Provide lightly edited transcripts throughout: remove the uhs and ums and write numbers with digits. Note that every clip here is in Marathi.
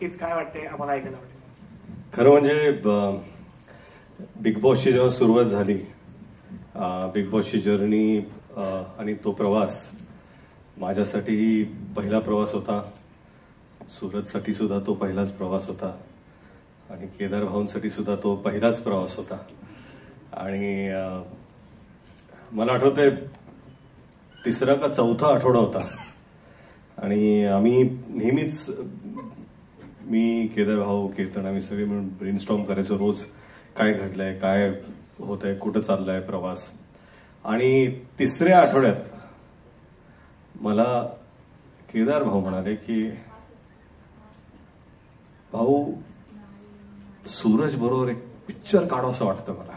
नक्कीच काय वाटते आम्हाला ऐकायला आवडेल. खरं म्हणजे बिग बॉसची जेव्हा सुरुवात झाली, बिग बॉसची जर्नी आणि तो प्रवास माझ्यासाठी पहिला प्रवास होता. सूरजसाठी सुद्धा तो पहिलाच प्रवास होता आणि केदार भाऊंसाठी सुद्धा तो पहिलाच प्रवास होता. आणि मला आठवतंय तिसरा का चौथा आठवडा होता आणि आम्ही नेहमीच, मी, केदार भाऊ, केतन, आम्ही सगळे मिळून ब्रेनस्टॉर्म करायचो रोज, काय घडलंय, काय होत आहे, कुठं चाललाय प्रवास. आणि तिसऱ्या आठवड्यात मला केदार भाऊ म्हणाले की भाऊ, सूरज बरोबर एक पिक्चर काढू असं वाटतं मला.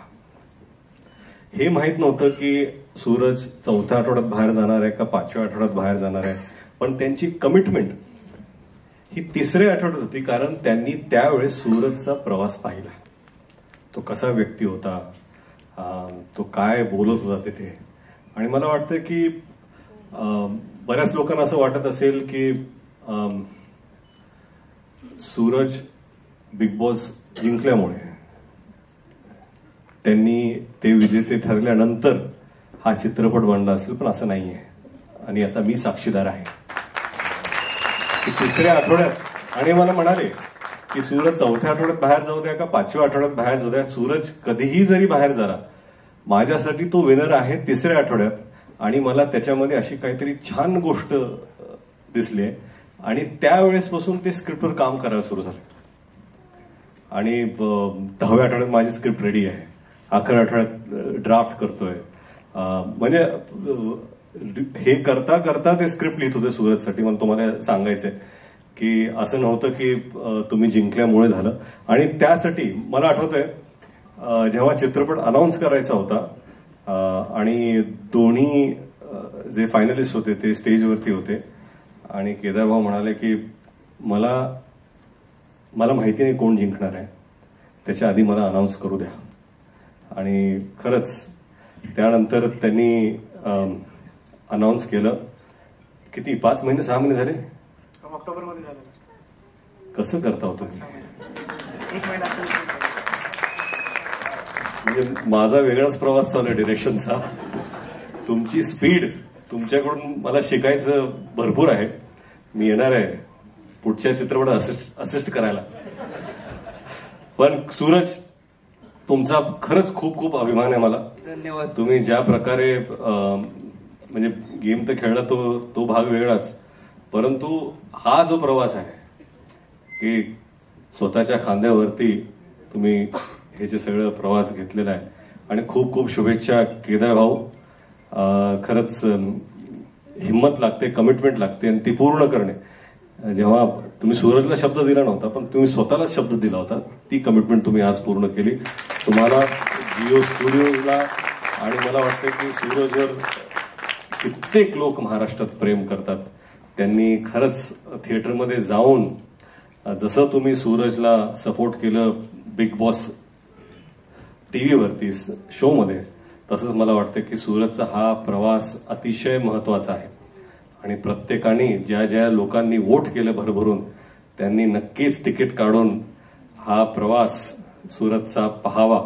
हे माहित नव्हतं की सूरज चौथ्या आठवड्यात बाहेर जाणार आहे का 5व्या आठवड्यात बाहेर जाणार आहे, पण त्यांची कमिटमेंट ही तिसऱ्या आठवड्यात होती. कारण त्यांनी त्यावेळेस सूरजचा प्रवास पाहिला, तो कसा व्यक्ती होता, तो काय बोलत होता तिथे. आणि मला वाटतं की बऱ्याच लोकांना असं वाटत असेल की सूरज बिग बॉस जिंकल्यामुळे, त्यांनी ते विजेते ठरल्यानंतर हा चित्रपट बनला असेल, पण असं नाहीये. आणि याचा मी साक्षीदार आहे की तिसऱ्या आठवड्यात, आणि मला म्हणाले की सूरज चौथ्या आठवड्यात बाहेर जाऊ द्या का 5व्या आठवड्यात बाहेर जाऊ द्या, सूरज कधीही जरी बाहेर झाला माझ्यासाठी तो विनर आहे तिसऱ्या आठवड्यात. आणि मला त्याच्यामध्ये अशी काहीतरी छान गोष्ट दिसली आणि त्यावेळेसपासून ते स्क्रिप्टवर काम करायला सुरू झालं. आणि 10व्या आठवड्यात माझी स्क्रिप्ट रेडी आहे, 11व्या आठवड्यात ड्राफ्ट करतोय. म्हणजे हे करता करता ते स्क्रिप्ट लिहित होते सूरजसाठी. मला तुम्हाला सांगायचंय की असं नव्हतं की तुम्ही जिंकल्यामुळे झालं. आणि त्यासाठी मला आठवतंय जेव्हा चित्रपट अनाऊन्स करायचा होता आणि दोन्ही जे फायनलिस्ट होते ते स्टेजवरती होते आणि केदार भाऊ म्हणाले की मला माहिती नाही कोण जिंकणार आहे, त्याच्या आधी मला अनाऊन्स करू द्या. आणि खरंच त्यानंतर त्यांनी अनाऊन्स केलं. किती 5 महिने 6 महिने झाले, ऑक्टोबरमध्ये झालं. कसं करता हो तुम्ही? 1 महिना. म्हणजे माझा वेगळाच प्रवास चालू आहे डिरेक्शनचा. तुमची स्पीड, तुमच्याकडून मला शिकायचं भरपूर आहे. मी येणार आहे पुढच्या चित्रपटात असिस्ट करायला. पण सूरज, तुमचा खरंच खूप खूप अभिमान आहे मला. धन्यवाद. तुम्ही ज्या प्रकारे म्हणजे गेम तर खेळला तो भाग वेगळाच, परंतु हा जो प्रवास आहे की स्वतःच्या खांद्यावरती तुम्ही हे जे सगळं प्रवास घेतलेला आहे. आणि खूप खूप शुभेच्छा केदार भाऊ. खरंच हिंमत लागते, कमिटमेंट लागते आणि ती पूर्ण करणे. जेव्हा तुम्ही सूरजला शब्द दिला नव्हता, पण तुम्ही स्वतःलाच शब्द दिला होता, ती कमिटमेंट तुम्ही आज पूर्ण केली. तुम्हाला जिओ स्टुडिओला, आणि मला वाटतं की सूरजवर कित्येक लोक महाराष्ट्रात प्रेम करतात. त्यांनी खरंच थिएटरमध्ये जाऊन जसं तुम्ही सूरजला सपोर्ट केलं बिग बॉस टीव्हीवरती शोमध्ये, तसंच मला वाटतं की सूरजचा हा प्रवास अतिशय महत्वाचा आहे. आणि प्रत्येकाने ज्या ज्या लोकांनी वोट केलं भरभरून, त्यांनी नक्कीच तिकीट काढून हा प्रवास सूरजचा पाहावा,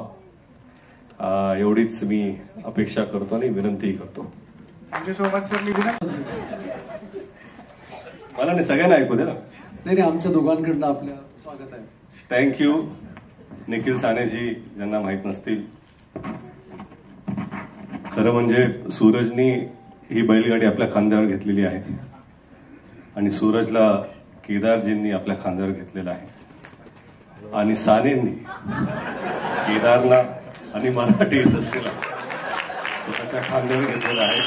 एवढीच मी अपेक्षा करतो आणि विनंतीही करतो. Thank you so much sir. मला नाही, सगळ्यांना ऐकू दे ना. नाही, आमच्या दोघांकडनं आपल्या स्वागत आहे. थँक्यू निखिल सानेजी, ज्यांना माहित नसतील. खरं म्हणजे सूरजनी ही बैलगाडी आपल्या खांद्यावर घेतलेली आहे आणि सूरजला केदारजींनी आपल्या खांद्यावर घेतलेला आहे. आणि सानेंनी केदारला आणि मराठी इंडस्ट्रीला स्वतःच्या खांद्यावर घेतलेला आहे.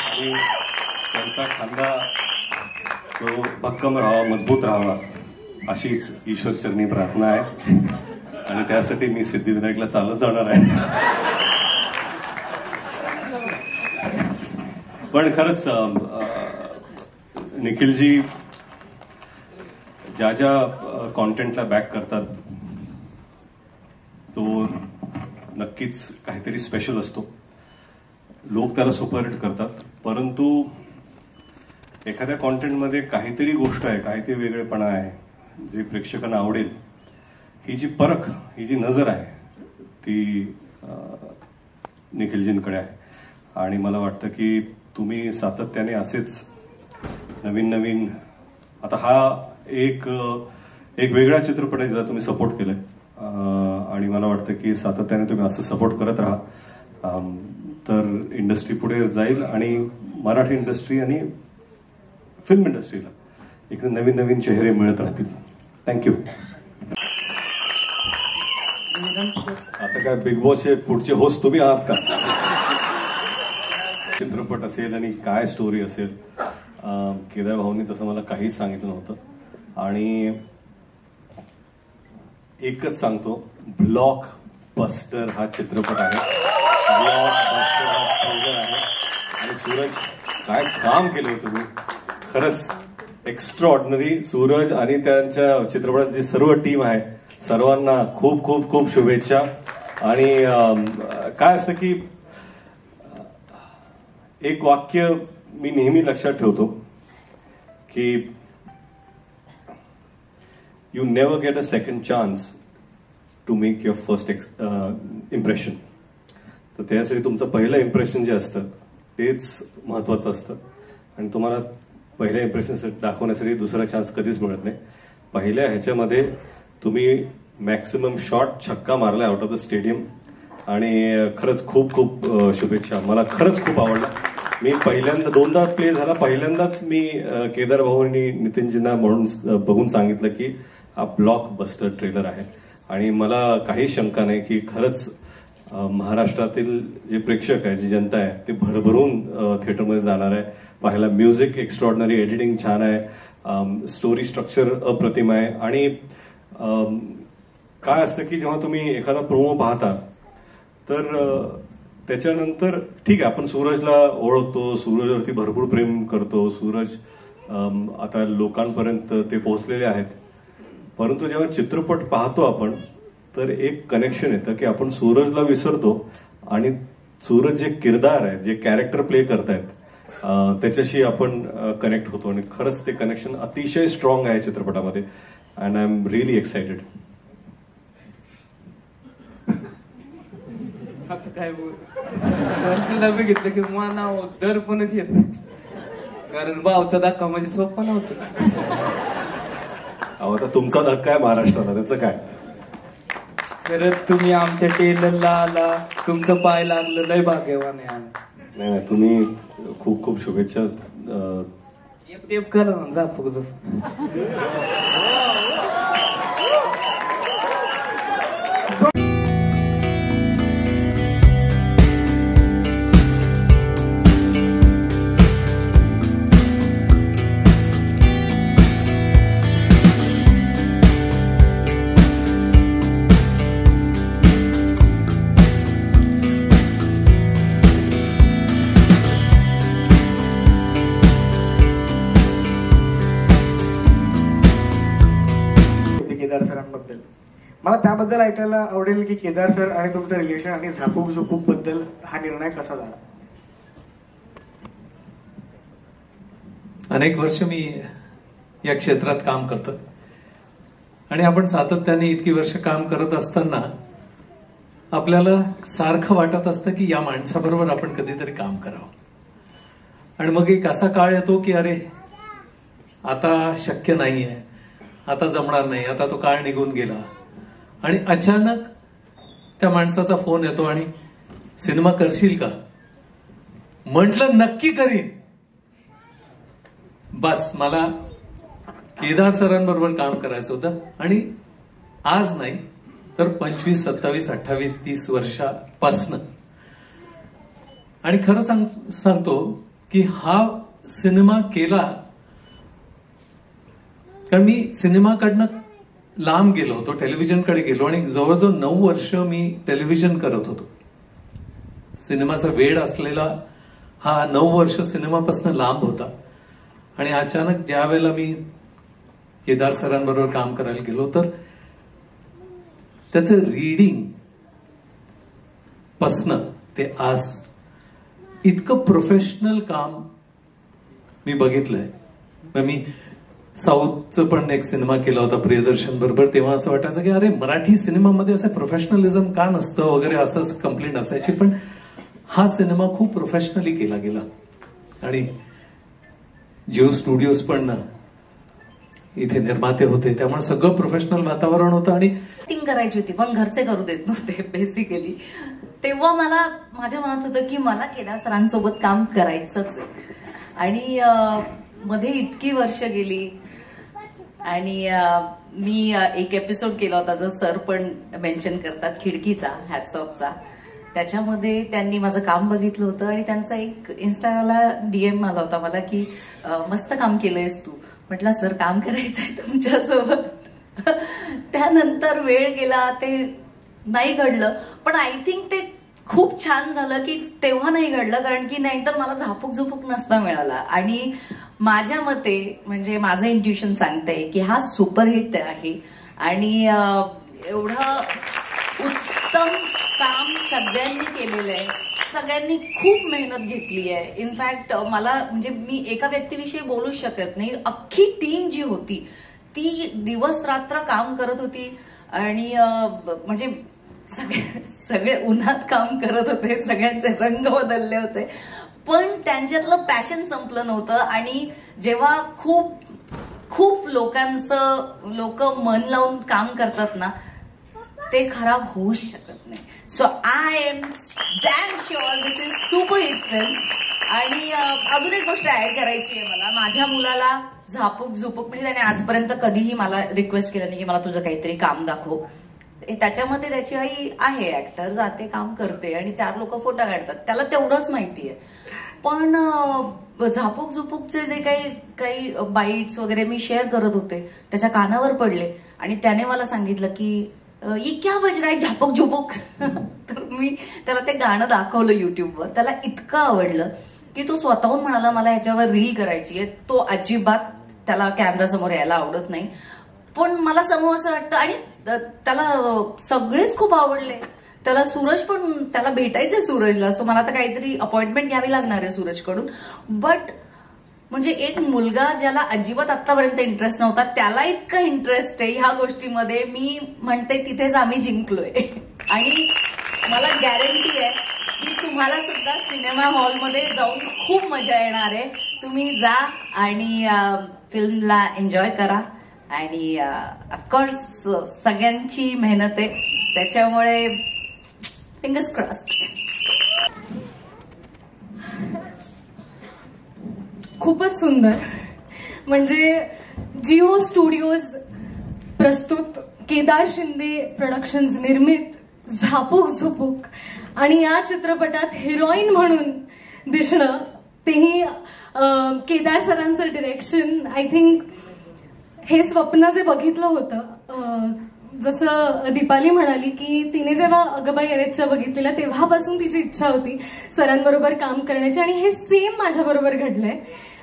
आणि त्यांचा खांदा तो भक्कम राहावा, मजबूत राहावा, अशीच ईश्वरचरणी प्रार्थना आहे. आणि त्यासाठी मी सिद्धिविनायकला चालत जाणार आहे. पण खरंच निखिलजी ज्या ज्या कॉन्टेंटला बॅक करतात तो नक्कीच काहीतरी स्पेशल असतो. लोक त्याला सुपरहिट करतात, परंतु एखाद्या कॉन्टेंटमध्ये काहीतरी गोष्ट आहे, काहीतरी वेगळेपणा आहे, जे प्रेक्षकांना आवडेल, ही जी परख, ही जी नजर आहे ती निखिलजींकडे आहे. आणि मला वाटतं की तुम्ही सातत्याने असेच नवीन नवीन, आता हा एक वेगळा चित्रपट आहे ज्याला तुम्ही सपोर्ट केलाय, आणि मला वाटतं की सातत्याने तुम्ही असं सपोर्ट करत राहा, तर इंडस्ट्री पुढे जाईल आणि मराठी इंडस्ट्री आणि फिल्म इंडस्ट्रीला एक नवीन नवीन चेहरे मिळत राहतील. थँक्यू. आता काय बिग बॉसचे पुढचे होस्ट तुम्ही आहात का? चित्रपट असेल आणि काय स्टोरी असेल, केदार भाऊंनी तसं मला काहीच सांगितलं नव्हतं. आणि एकच सांगतो, ब्लॉक बस्टर हा चित्रपट आहे, ब्लॉक बस्टर हा ट्रेलर आहे. आणि सूरज, काय काम केलंय तुम्ही, खरंच एक्स्ट्रा ऑर्डिनरी. सूरज आणि त्यांच्या चित्रपटात जी सर्व टीम आहे, सर्वांना खूप खूप खूप शुभेच्छा. आणि काय असतं की एक वाक्य मी नेहमी लक्षात ठेवतो की you never get a second chance to make your first impression. तर त्यासाठी तुमचं पहिलं इम्प्रेशन जे असतं तेच महत्वाचं असतं, आणि तुम्हाला पहिल्या इम्प्रेशन दाखवण्यासाठी दुसरा चान्स कधीच मिळत नाही. पहिल्या ह्याच्यामध्ये तुम्ही मॅक्सिमम शॉट छक्का मारला आउट ऑफ द स्टेडियम, आणि खरंच खूप खूप शुभेच्छा. मला खरंच खूप आवडलं. मी पहिल्यांदा, दोनदा प्ले झाला, पहिल्यांदाच मी केदार भाऊ आणि नितीनजींना म्हणून बघून सांगितलं की हा ब्लॉक बस्टर ट्रेलर आहे. आणि मला काही शंका नाही की खरंच महाराष्ट्रातील जे प्रेक्षक आहे, जी जनता आहे, ते भरभरून थिएटरमध्ये जाणार आहे पाहायला. म्युझिक एक्स्ट्रॉर्डिनरी, एडिटिंग छान आहे, स्टोरी स्ट्रक्चर अप्रतिम आहे. आणि काय असतं की जेव्हा तुम्ही एखादा प्रोमो पाहता तर त्याच्यानंतर ठीक आहे, आपण सूरजला ओळखतो, सूरजवरती भरपूर प्रेम करतो, सूरज आता लोकांपर्यंत ते पोहोचलेले आहेत. परंतु जेव्हा चित्रपट पाहतो आपण तर एक कनेक्शन येतं की आपण सूरजला विसरतो आणि सूरज जे किरदार आहे, जे कॅरेक्टर प्ले करतायत त्याच्याशी आपण कनेक्ट होतो. आणि खरंच ते कनेक्शन अतिशय स्ट्रॉंग आहे चित्रपटामध्ये. And I am really excited. आता काय बोल बघितलं की मला दर्पणच येत नाही, कारण भावचा धक्का म्हणजे सोपा नव्हता. आता तुमचा धक्का आहे महाराष्ट्राला, त्याचं काय? खरंच तुम्ही आमच्या टेलरला आला, तुमचं पाय लागलं, लय भाग्यवान आहे. नाही, तुम्ही खूप खूप शुभेच्छा. टेप करा ना, जा फक्त. केदार सरांबद्दल मला त्याबद्दल ऐकायला आवडेल की केदार सर आणि तुमचं रिलेशन आणि झापूक झुपूक बद्दल हा निर्णय कसा झाला? अनेक वर्ष मी या क्षेत्रात काम करतो आणि आपण सातत्याने इतकी वर्ष काम करत असताना आपल्याला सारखं वाटत असतं की या माणसाबरोबर आपण कधीतरी काम करावं. आणि मग एक असा काळ येतो की अरे आता शक्य नाहीये, आता जमणार नाही, आता तो काळ निघून गेला. आणि अचानक त्या माणसाचा फोन येतो आणि सिनेमा करशील का? म्हटलं नक्की करीन. बस मला केदार सरांबरोबर काम करायचं होतं. आणि आज नाही तर 25, 27, 28, 30 वर्षापासनं. आणि खरं सांगतो की हा सिनेमा केला कारण मी सिनेमाकडनं लांब गेलो होतो, टेलिव्हिजनकडे गेलो आणि जवळजवळ 9 वर्ष मी टेलिव्हिजन करत होतो. सिनेमाचा वेळ असलेला हा 9 वर्ष सिनेमापासून लांब होता. आणि अचानक ज्या वेळेला मी केदार सरांबरोबर काम करायला गेलो तर त्याचं रीडिंग पासनं ते आज इतकं प्रोफेशनल काम मी बघितलंय. मग मी साऊथचं पण एक सिनेमा केला होता प्रियदर्शन बरोबर. तेव्हा असं वाटायचं की अरे मराठी सिनेमामध्ये असं प्रोफेशनलिझम का नसतं वगैरे असं कंप्लेंट असायची. पण हा सिनेमा खूप प्रोफेशनली केला गेला आणि जिओ स्टुडिओज पण इथे निर्माते होते, त्यामुळे सगळं प्रोफेशनल वातावरण होतं. आणि ऍक्टिंग करायची होती पण घरचे करू देत नव्हते बेसिकली. तेव्हा मला माझ्या मनात होतं की मला केदार सरांसोबत काम करायचंच आहे. आणि मध्ये इतकी वर्ष गेली आणि मी एक एपिसोड केला होता जो सर पण मेन्शन करतात, खिडकीचा, हॅट्स ऑफचा. त्याच्यामध्ये त्यांनी माझं काम बघितलं होतं आणि त्यांचा एक इन्स्टाला DM आला होता मला की मस्त काम केलंयस तू. म्हटलं सर काम करायचंय तुमच्यासोबत. त्यानंतर वेळ गेला, ते नाही घडलं. पण आय थिंक ते खूप छान झालं की तेव्हा नाही घडलं, कारण की नाहीतर मला झापूक झुपूक नसता मिळाला. आणि माझ्या मते म्हणजे माझं इंट्युशन सांगतंय की हा सुपरहिट आहे आणि एवढं उत्तम काम सगळ्यांनी केलेलं आहे. सगळ्यांनी खूप मेहनत घेतली आहे. इनफॅक्ट मला म्हणजे मी एका व्यक्तीविषयी बोलू शकत नाही, अख्खी टीम जी होती ती दिवस रात्र काम करत होती आणि म्हणजे सगळे उन्हात काम करत होते, सगळ्यांचे रंग बदलले होते, पण त्यांच्यातलं पॅशन संपलं नव्हतं. आणि जेव्हा खूप लोक मन लावून काम करतात ना, ते खराब होऊच शकत नाही. So I am damn sure this is super hit film. आणि अजून एक गोष्ट ऍड करायची आहे मला. माझ्या मुलाला झापूक झुपूक म्हणजे त्याने आजपर्यंत कधीही मला रिक्वेस्ट केलं नाही की मला तुझं काहीतरी काम दाखव. त्याच्यामध्ये त्याची आई आहे ऍक्टर, जाते काम करते आणि 4 लोक फोटो काढतात, त्याला तेवढंच माहितीये. पण झापूक झुपूकचे जे काही बाईट्स वगैरे मी शेअर करत होते त्याच्या कानावर पडले आणि त्याने मला सांगितलं की ये क्या बज रहा है झापूक झुपूक. तर मी त्याला ते गाणं दाखवलं युट्यूबवर. त्याला इतकं आवडलं की तो स्वतःहून म्हणाला मला ह्याच्यावर रील करायची आहे. तो अजिबात त्याला कॅमेरा समोर यायला आवडत नाही, पण मला समोर असं वाटतं. आणि त्याला सगळेच खूप आवडले. त्याला सूरज पण, त्याला भेटायचंय सूरजला. सो मला तर काहीतरी अपॉइंटमेंट घ्यावी लागणार आहे सूरजकडून. बट म्हणजे एक मुलगा ज्याला अजिबात आतापर्यंत इंटरेस्ट नव्हता त्याला इतका इंटरेस्ट आहे ह्या गोष्टीमध्ये. मी म्हणते तिथेच आम्ही जिंकलोय. आणि मला गॅरंटी आहे की तुम्हाला सुद्धा सिनेमा हॉलमध्ये जाऊन खूप मजा येणार आहे. तुम्ही जा आणि फिल्मला एन्जॉय करा. आणि ऑफकोर्स सगळ्यांची मेहनत आहे, त्याच्यामुळे फिंगर्स क्रॉस्ड. खूपच सुंदर. म्हणजे जिओ स्टुडिओज प्रस्तुत, केदार शिंदे प्रोडक्शन्स निर्मित झापूक झुपूक आणि या चित्रपटात हिरोईन म्हणून दिसणं, तेही केदार सरांचं डिरेक्शन. आय थिंक हे स्वप्न जे बघितलं होतं, जसं दीपाली म्हणाली की तिने जेव्हा अगबाई अरेच्चा बघितलेला तेव्हापासून तिची इच्छा होती सरांबरोबर काम करण्याची आणि हे सेम माझ्याबरोबर घडलंय.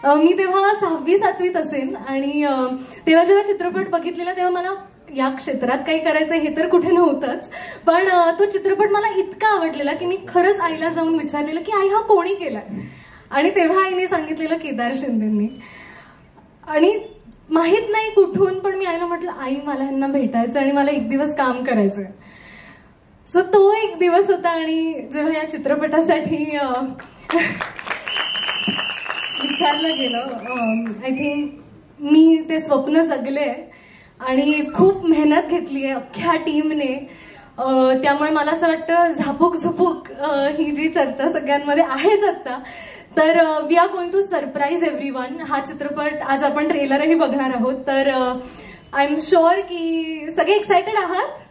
मी तेव्हा 6वी-7वीत असेन आणि तेव्हा जेव्हा चित्रपट बघितलेला तेव्हा मला या क्षेत्रात काही करायचं हे तर कुठे नव्हतंच, पण तो चित्रपट मला इतका आवडलेला की मी खरंच आईला जाऊन विचारलेलं की आई हा कोणी केलाय. आणि तेव्हा आईने सांगितलेलं केदार शिंदेंनी. आणि माहित नाही कुठून, पण मी आईला म्हटलं आई मला ह्यांना भेटायचं आणि मला एक दिवस काम करायचंय. सो तो एक दिवस होता आणि जेव्हा या चित्रपटासाठी विचारलं गेलं, आय थिंक मी ते स्वप्न जगले आणि खूप मेहनत घेतली आहे अख्ख्या टीमने. त्यामुळे मला असं वाटतं झापूक झुपूक ही जी चर्चा सगळ्यांमध्ये आहेच आता, तर we are going to surprise everyone. हा चित्रपट आज आपण ट्रेलरही बघणार आहोत, तर आय एम शुअर की सगळे एक्सायटेड आहात.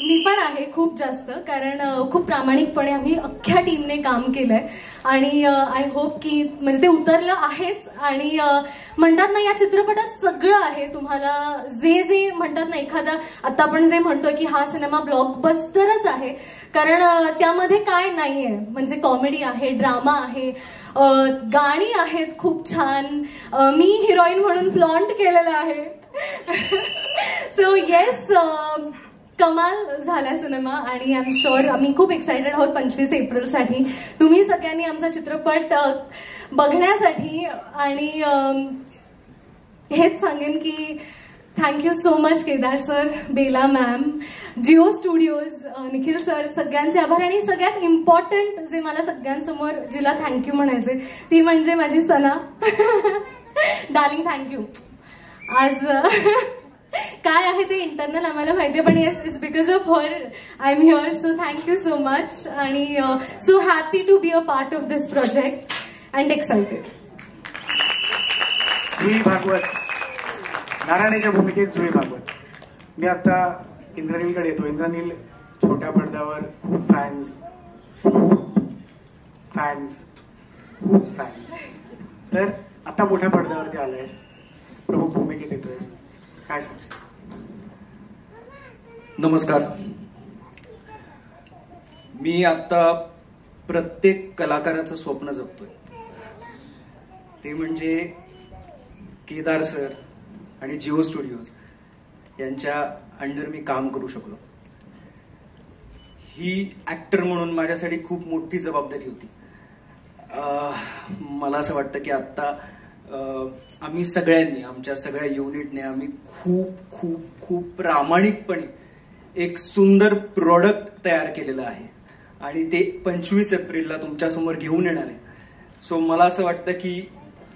मी पण आहे खूप जास्त, कारण खूप प्रामाणिकपणे आम्ही अख्ख्या टीमने काम केलंय आणि आय होप की म्हणजे ते उतरलं आहेच. आणि म्हणतात ना, या चित्रपटात सगळं आहे. तुम्हाला जे म्हणतात ना, एखादा आता आपण जे म्हणतोय की हा सिनेमा ब्लॉकबस्टरच आहे, कारण त्यामध्ये काय नाहीये. म्हणजे कॉमेडी आहे, ड्रामा आहे, गाणी आहेत खूप छान. मी हिरोईन म्हणून फ्लॉन्ट केलेलं आहे. सो येस, कमाल झाला सिनेमा आणि आय एम शुअर आम्ही खूप एक्सायटेड आहोत 25 एप्रिलसाठी. तुम्ही सगळ्यांनी आमचा चित्रपट बघण्यासाठी. आणि हेच सांगेन की thank you so much Kedar sir, Bela ma'am, Jio studios, Nikhil sir, सगळ्यांचे आभार. आणि सगळ्यात इम्पॉर्टंट जे मला सगळ्यांसमोर जिला थँक्यू म्हणायचे ती म्हणजे माझी सना. Darling thank you. आज काय आहे ते इंटरनल आम्हाला माहिती आहे, पण yes it's because of her I am here. So thank you so much आणि so happy to be a part of this project and excited. Jui Bhagwat, नारायणीच्या भूमिकेत जुई भागवत. मी आता इंद्रनीलकडे येतो. इंद्रनील, छोट्या पडद्यावर खूप फॅन्स, तर आता मोठ्या पडद्यावरती आलायस, प्रमुख भूमिकेत येतोय, काय सांग? नमस्कार. मी आता प्रत्येक कलाकाराचं स्वप्न जगतोय, ते म्हणजे केदार सर आणि जिओ स्टुडिओज यांच्या अंडर मी काम करू शकलो. ही ऍक्टर म्हणून माझ्यासाठी खूप मोठी जबाबदारी होती. मला असं वाटतं की आता आम्ही सगळ्यांनी, आमच्या सगळ्या युनिटने आम्ही खूप खूप खूप प्रामाणिकपणे एक सुंदर प्रोडक्ट तयार केलेलं आहे आणि ते 25 एप्रिलला तुमच्यासमोर घेऊन येणार आहे. सो मला असं वाटतं की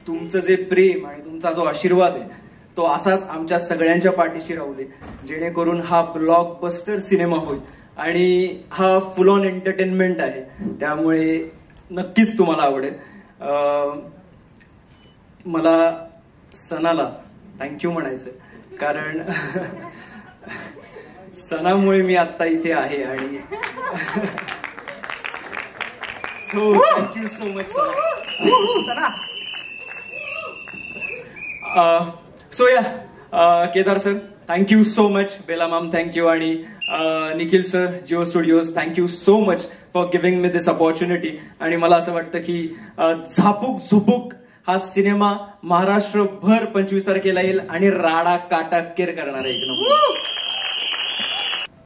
तुमचं जे प्रेम आणि तुमचा जो आशीर्वाद आहे तो असाच आमच्या सगळ्यांच्या पाठीशी राहू दे, जेणेकरून हा ब्लॉकबस्टर सिनेमा होईल. आणि हा फुल ऑन एंटरटेनमेंट आहे, त्यामुळे नक्कीच तुम्हाला आवडेल. मला सनाला थँक्यू म्हणायचं, कारण सनामुळे मी आता इथे आहे. आणि so thank you so much Sana. So या Kedar sir thank you so much, Bela ma'am thank you, आणि Nikhil sir, Jio studios thank you so much for giving me this opportunity. आणि मला असं वाटतं की झापूक झुपूक हा सिनेमा महाराष्ट्रभर 25 तारखेला येईल आणि राडा काटाकेर करणार आहे एक नंबर.